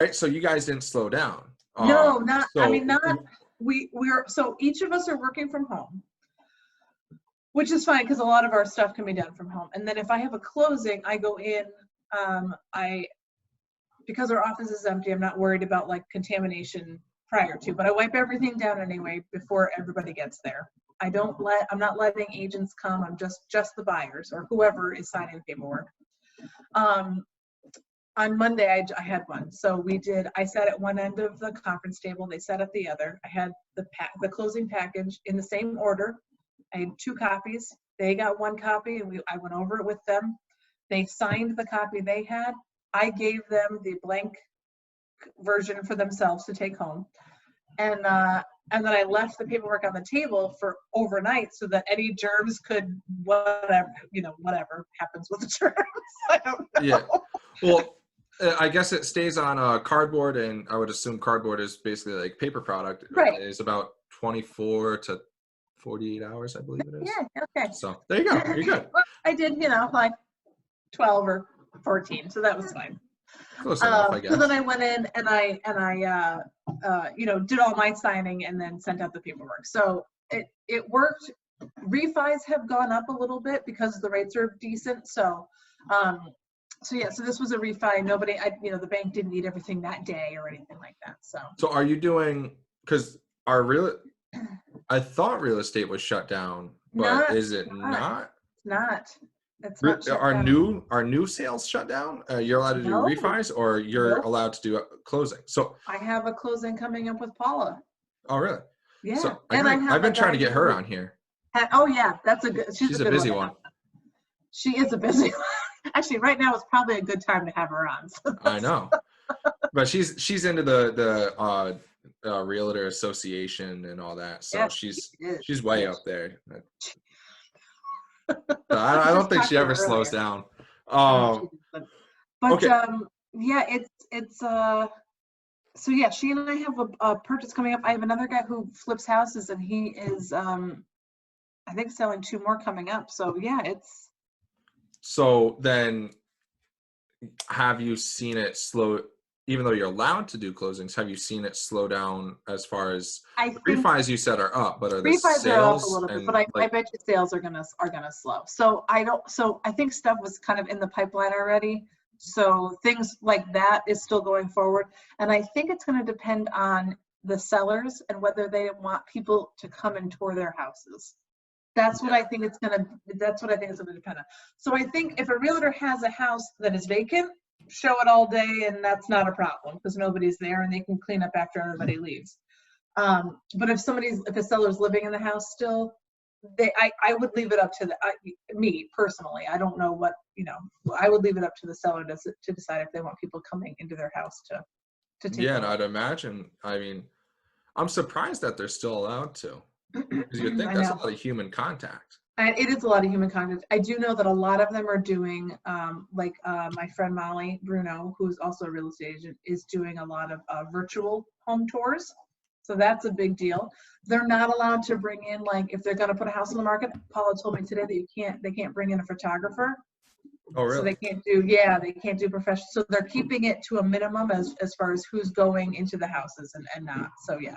Right, so you guys didn't slow down. No, not, I So mean, not, we're, so each of us are working from home, which is fine because a lot of our stuff can be done from home. And then if I have a closing, I go in, because our office is empty, I'm not worried about like contamination prior to, but I wipe everything down anyway before everybody gets there. I'm not letting agents come. I'm just the buyers or whoever is signing paperwork. On Monday, I had one. So I sat at one end of the conference table. They sat at the other. I had the closing package in the same order. I had 2 copies. They got 1 copy and I went over it with them. They signed the copy they had. I gave them the blank version for themselves to take home. And then I left the paperwork on the table for overnight so that any germs could, whatever happens with the germs. I don't know. yeah, well, I guess it stays on cardboard, and I would assume cardboard is basically like paper product. Right. It's about 24 to 48 hours, I believe it is. Yeah, okay. So there you go. You're good. Well, I did, like 12 or 14, so that was fine. Close enough, I guess. So then I went in and I did all my signing and then sent out the paperwork. So it worked. Refis have gone up a little bit because the rates are decent. So so this was a refi. The bank didn't need everything that day or anything like that. So are you doing, because I thought real estate was shut down, but is it not? Not. It's not shut Are down. new sales shut down? You're allowed to do No. refis, or you're Nope. allowed to do a closing? So I have a closing coming up with Paula. oh really? Yeah. So And I've been trying to get her on here. Oh yeah, she's a good busy one. She is a busy one. Actually, right now is probably a good time to have her on. I know, but she's into the realtor association and all that, so Yeah, she's way up there. I don't think she ever slows down. But okay. Yeah, it's so yeah, she and I have a purchase coming up. I have another guy who flips houses, and he is I think selling 2 more coming up. So yeah, it's. So then, have you seen it slow? Even though you're allowed to do closings, have you seen it slow down as far as refis? You said are up, but are the refis sales are up a little bit? But I bet you sales are gonna slow. So I think stuff was kind of in the pipeline already. So things like that is still going forward, and I think it's going to depend on the sellers and whether they want people to come and tour their houses. That's what I think it's going to. That's what I think it's going to depend on. So I think if a realtor has a house that is vacant, show it all day, and that's not a problem because nobody's there and they can clean up after everybody leaves. But if a seller's living in the house still, I would leave it up to me personally. I don't know what, I would leave it up to the seller to decide if they want people coming into their house to take. Yeah, and I'd imagine. I mean, I'm surprised that they're still allowed to, because you'd think that's a lot of human contact. It is a lot of human contact. I do know that a lot of them are doing, my friend Molly Bruno, who's also a real estate agent, is doing a lot of virtual home tours. So that's a big deal. They're not allowed to bring in, if they're going to put a house on the market. Paula told me today that they can't bring in a photographer. Oh, really? So they can't do professional. So they're keeping it to a minimum as far as who's going into the houses and not. So yeah.